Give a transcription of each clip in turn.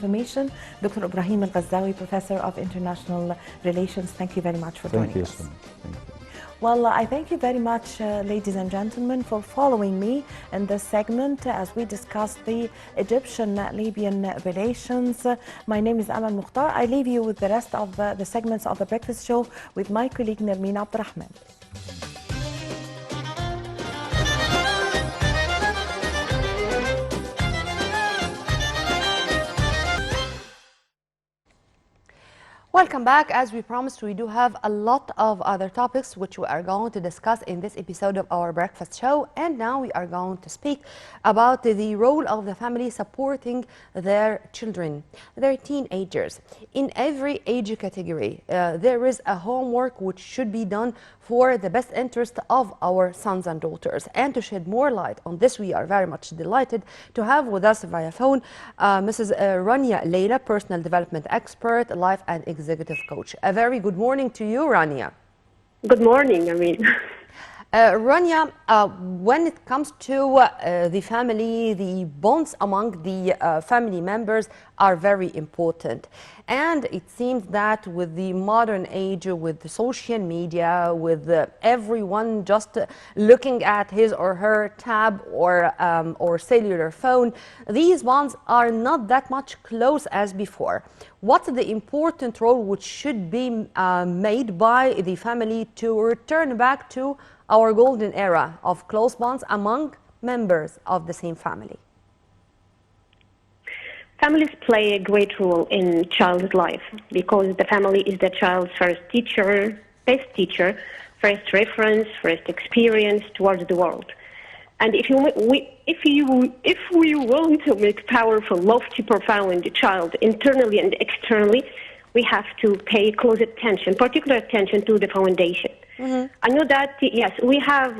information. Dr. Ibrahim Al-Ghazawi, Professor of International Relations, thank you very much for joining us. Thank you. Well, I thank you very much, ladies and gentlemen, for following me in this segment as we discuss the Egyptian-Libyan relations. My name is Amal Mukhtar. I leave you with the rest of the segments of the breakfast show with my colleague Nermeen Abdurrahman. Welcome back. As we promised, we do have a lot of other topics which we are going to discuss in this episode of our breakfast show. And now we are going to speak about the role of the family supporting their children, their teenagers. In every age category, there is a homework which should be done for the best interest of our sons and daughters. And to shed more light on this, we are very much delighted to have with us via phone Mrs. Rania Lelah, personal development expert, life and executive coach. A very good morning to you, Rania. Good morning, Rania, when it comes to the family, the bonds among the family members are very important. And it seems that with the modern age, with the social media, with everyone just looking at his or her tab or cellular phone, these bonds are not that much close as before. What's the important role which should be made by the family to return back to our golden era of close bonds among members of the same family? Families play a great role in child's life because the family is the child's first teacher, best teacher, first reference, first experience towards the world. And if we want to make powerful, lofty, profound child internally and externally, we have to pay close attention, particular attention to the foundation. Mm-hmm. I know that, yes, we have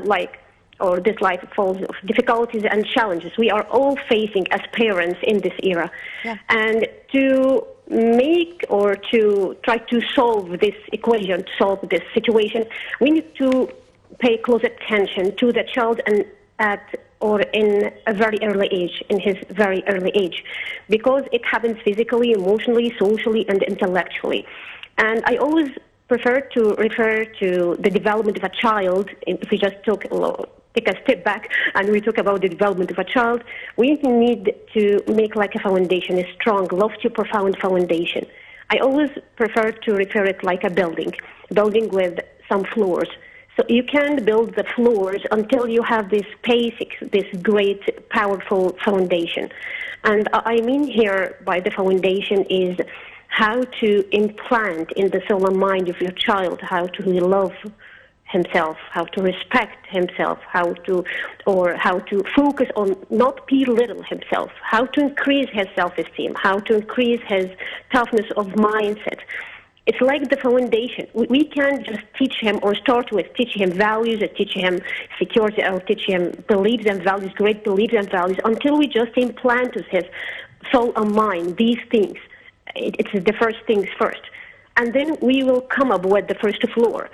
this life is full of difficulties and challenges we are all facing as parents in this era. Yeah. And to make or to try to solve this equation, to solve this situation, we need to pay close attention to the child and in a very early age, in his very early age, because it happens physically, emotionally, socially, and intellectually. And I always prefer to refer to the development of a child. If we just take a step back and we talk about the development of a child, we need to make like a foundation, a strong, lofty, profound foundation. I always prefer to refer it like a building with some floors. So you can build the floors until you have this basics, this great, powerful foundation. And I mean here by the foundation is how to implant in the soul and mind of your child, how to love himself, how to respect himself, how to focus on not belittle himself, how to increase his self-esteem, how to increase his toughness of mindset. It's like the foundation. We can't just teach him or start with teach him values or teach him security or teach him beliefs and values, great beliefs and values, until we just implant with his soul and mind these things. It's the first things first. And then we will come up with the first floor.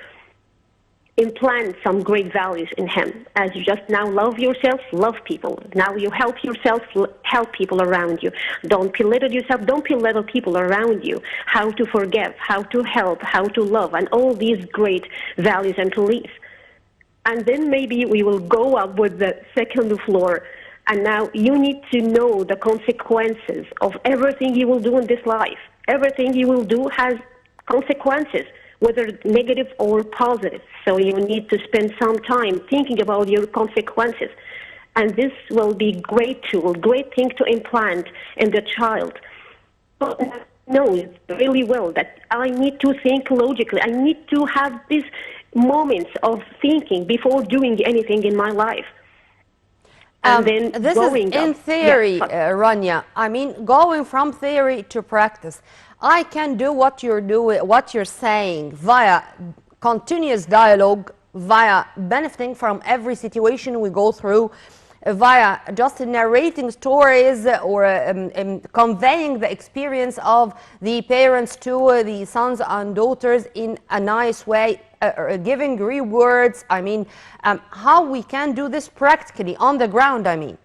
Implant some great values in him. As you just now love yourself, love people. Now you help yourself, help people around you. Don't belittle yourself, don't belittle people around you. How to forgive, how to help, how to love, and all these great values and beliefs. And then maybe we will go up with the second floor. And now you need to know the consequences of everything you will do in this life. Everything you will do has consequences, whether negative or positive. So you need to spend some time thinking about your consequences. And this will be great tool, great thing to implant in the child. But knows really well that I need to think logically. I need to have these moments of thinking before doing anything in my life. And then this is in theory, Rania. I mean, going from theory to practice. I can do what you're saying via continuous dialogue, via benefiting from every situation we go through, via just narrating stories or conveying the experience of the parents to the sons and daughters in a nice way, giving rewards. I mean, how we can do this practically on the ground, I mean.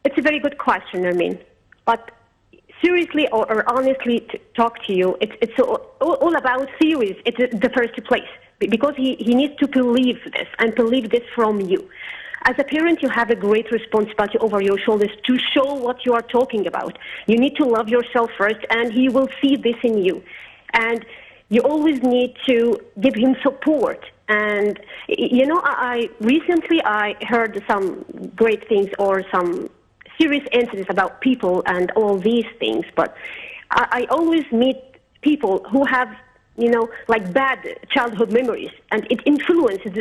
It's a very good question, But seriously or honestly to talk to you, it's all about theories. It's the first place, because he needs to believe this and believe this from you. As a parent, you have a great responsibility over your shoulders to show what you are talking about. You need to love yourself first, and he will see this in you. And you always need to give him support. And, you know, I recently heard some great things or some serious incidents about people and all these things, but I always meet people who have, you know, like bad childhood memories, and it influences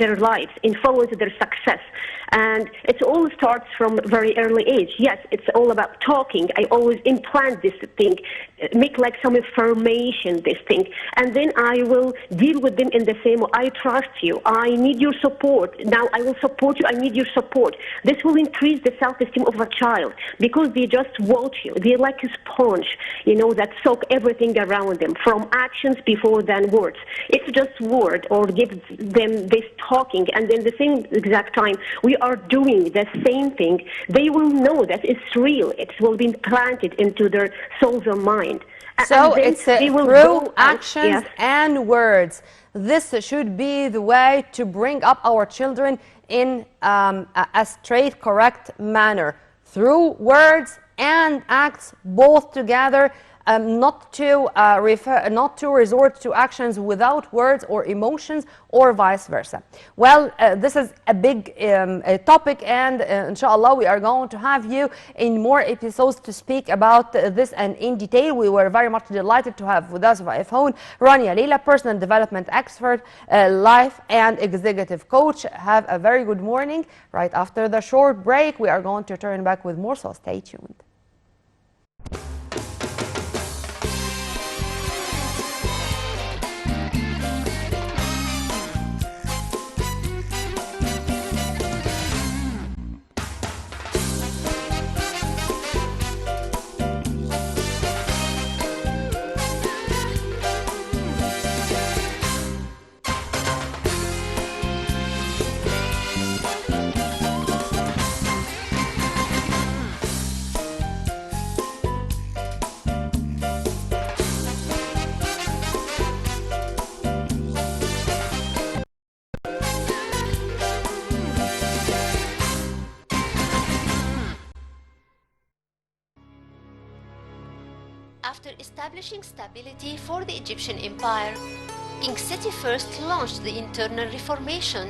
their lives, influences their success. And it all starts from a very early age. Yes, it's all about talking. I always implant this thing, make like some affirmation, this thing, and then I will deal with them in the same way. I trust you. I need your support. Now I will support you. I need your support. This will increase the self-esteem of a child, because they just watch you. They're like a sponge, you know, that soak everything around them, from actions before than words. It's just word or gives them this talking, and then the same exact time we are doing the same thing, they will know that it's real. It will be planted into their souls or mind. So And then it's they will through go actions yes. and words. This should be the way to bring up our children in a straight, correct manner. Through words and acts both together. Not to resort to actions without words or emotions, or vice versa. Well, this is a big topic, and inshallah we are going to have you in more episodes to speak about this and in detail. We were very much delighted to have with us via phone Rania, Lelah, personal development expert, life and executive coach. Have a very good morning. Right after the short break, we are going to turn back with more, so stay tuned. After establishing stability for the Egyptian empire, King Seti I launched the internal reformation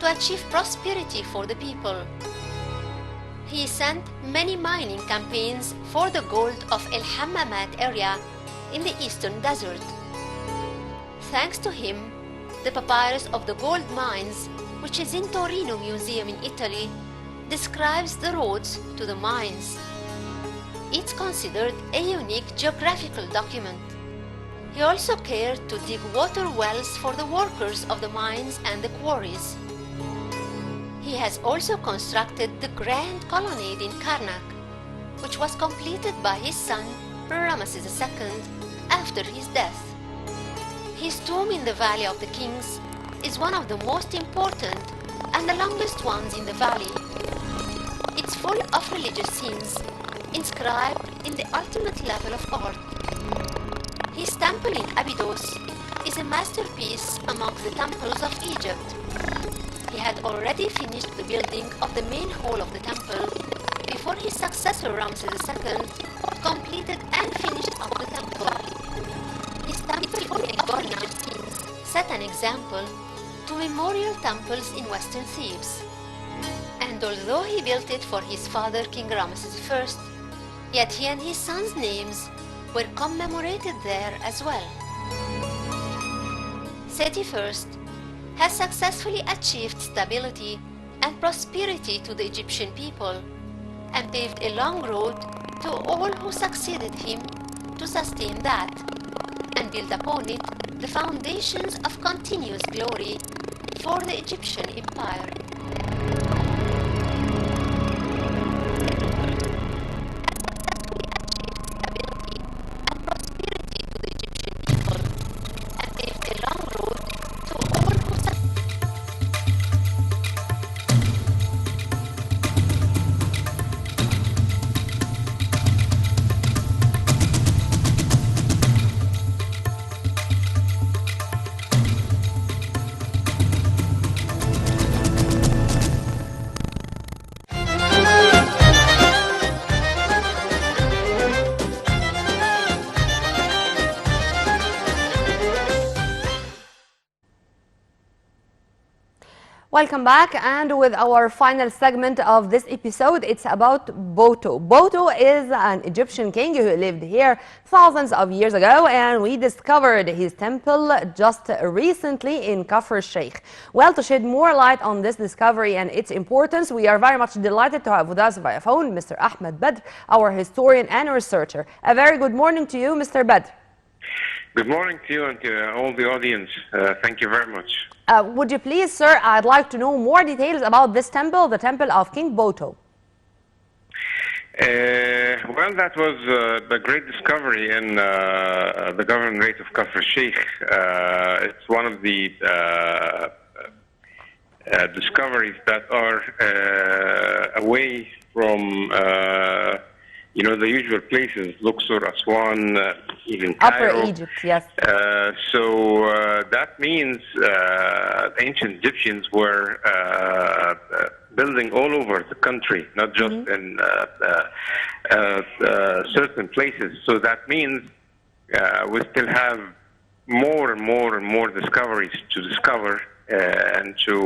to achieve prosperity for the people. He sent many mining campaigns for the gold of El Hammamat area in the eastern desert. Thanks to him, the papyrus of the gold mines, which is in Torino Museum in Italy, describes the roads to the mines. It's considered a unique geographical document. He also cared to dig water wells for the workers of the mines and the quarries. He has also constructed the Grand Colonnade in Karnak, which was completed by his son Ramesses II after his death. His tomb in the Valley of the Kings is one of the most important and the longest ones in the valley. It's full of religious scenes inscribed in the ultimate level of art. His temple in Abydos is a masterpiece amongst the temples of Egypt. He had already finished the building of the main hall of the temple before his successor Ramesses II completed and finished up the temple. His temple in Gorna set an example to memorial temples in western Thebes. And although he built it for his father King Ramesses I, yet he and his sons' names were commemorated there as well. Seti I has successfully achieved stability and prosperity to the Egyptian people and paved a long road to all who succeeded him to sustain that and build upon it the foundations of continuous glory for the Egyptian empire. Welcome back, and with our final segment of this episode, it's about Boto. Boto is an Egyptian king who lived here thousands of years ago, and we discovered his temple just recently in Kafr Sheikh. Well, to shed more light on this discovery and its importance, we are very much delighted to have with us via phone Mr. Ahmed Badr, our historian and researcher. A very good morning to you, Mr. Badr. Good morning to you and to all the audience. Thank you very much. Would you please, sir, I'd like to know more details about this temple, the temple of King Boto. Well, that was a great discovery in the governorate of Kafr Sheikh. It's one of the discoveries that are away from the usual places, Luxor, Aswan, even Cairo. Upper Egypt, yes. So that means the ancient Egyptians were building all over the country, not just in certain places. So that means we still have more and more and more discoveries to discover and to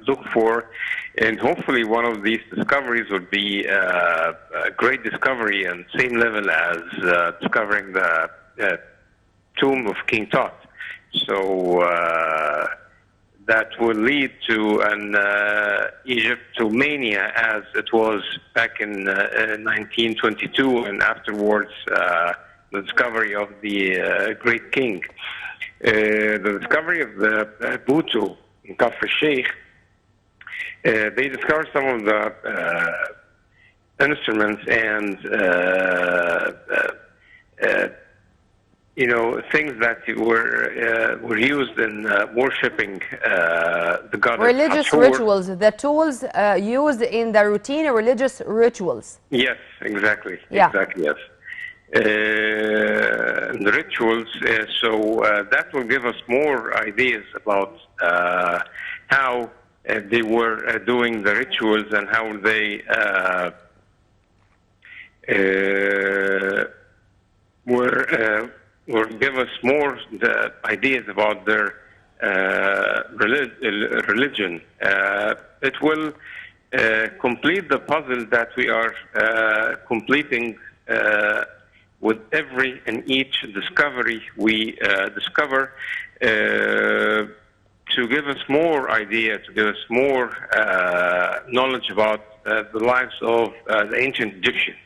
look for. And hopefully one of these discoveries would be a great discovery and same level as discovering the tomb of King Tut. So that will lead to an Egyptomania as it was back in 1922 and afterwards the discovery of the great king. The discovery of the Boto in Kafr Sheikh, they discovered some of the instruments and things that were used in worshiping the goddess. Religious Hathor. rituals, the tools used in the routine religious rituals. Yes, exactly. Yeah. Exactly, yes. The rituals, so that will give us more ideas about how they were doing the rituals and how they will give us more the ideas about their religion. It will complete the puzzle that we are completing with every and each discovery we discover, to give us more idea, to give us more knowledge about the lives of the ancient Egyptians.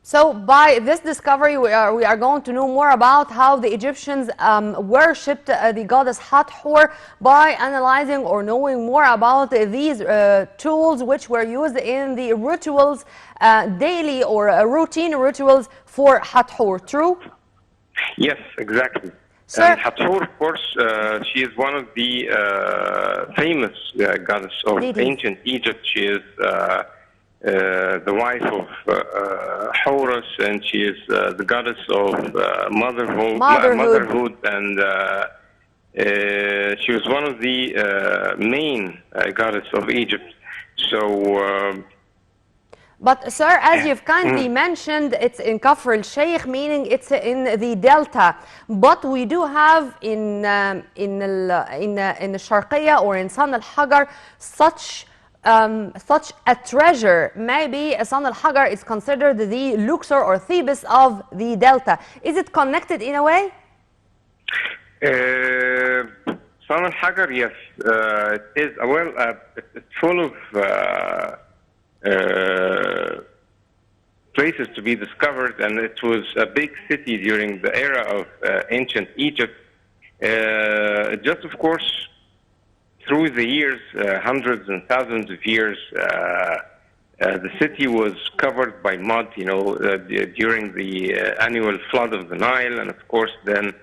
So by this discovery, we are going to know more about how the Egyptians worshipped the goddess Hathor by analyzing or knowing more about these tools which were used in the rituals, daily or routine rituals for Hathor, true? Yes, exactly. Sir? And Hathor, of course, she is one of the famous goddess of ancient Egypt. She is the wife of Horus, and she is the goddess of motherhood, and she was one of the main goddess of Egypt. So, but sir, as you've kindly mentioned, it's in Kafr al-Sheikh, meaning it's in the delta. But we do have in the Sharqiyya or in San al-Hagar such a treasure. Maybe San al-Hagar is considered the Luxor or Thebes of the delta. Is it connected in a way? San al-Hagar, yes, it is. Well, it's full of places to be discovered, and it was a big city during the era of ancient Egypt. Just, of course, through the years, hundreds and thousands of years, the city was covered by mud, during the annual flood of the Nile. And of course, then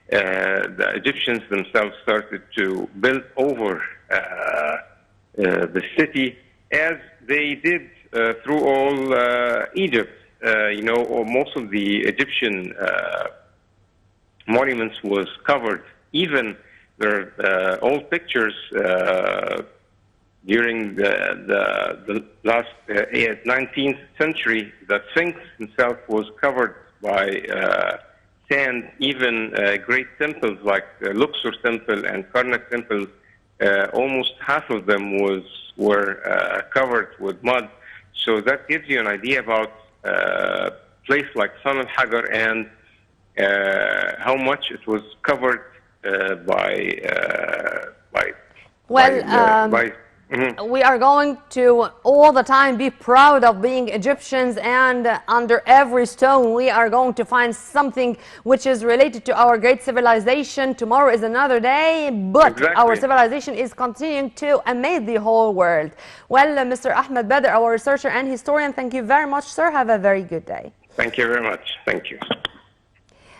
the Egyptians themselves started to build over the city, as they did through all Egypt. Most of the Egyptian monuments was covered. Even there are old pictures during the last 19th century. The Sphinx himself was covered by sand. Even great temples like Luxor Temple and Karnak Temple almoalmost half of them were covered with mud. So that gives you an idea about a place like San al-Hajar and how much it was covered we are going to all the time be proud of being Egyptians, and under every stone we are going to find something which is related to our great civilization. Tomorrow is another day, but our civilization is continuing to amaze the whole world. Well, Mr. Ahmed Badr, our researcher and historian, thank you very much, sir. Have a very good day. Thank you very much. Thank you.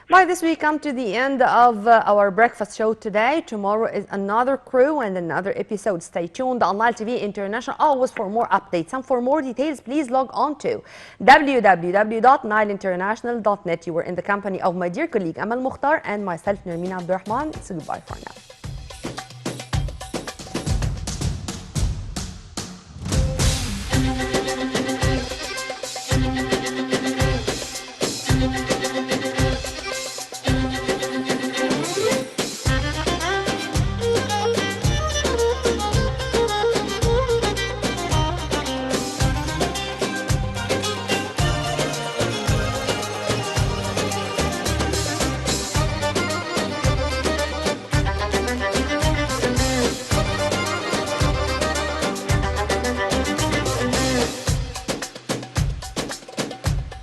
By this, we come to the end of our breakfast show today. Tomorrow is another crew and another episode. Stay tuned on Nile TV International always for more updates. And for more details, please log on to www.nileinternational.net. You were in the company of my dear colleague Amal Mukhtar and myself, Nermeen Abdurrahman. So goodbye for now.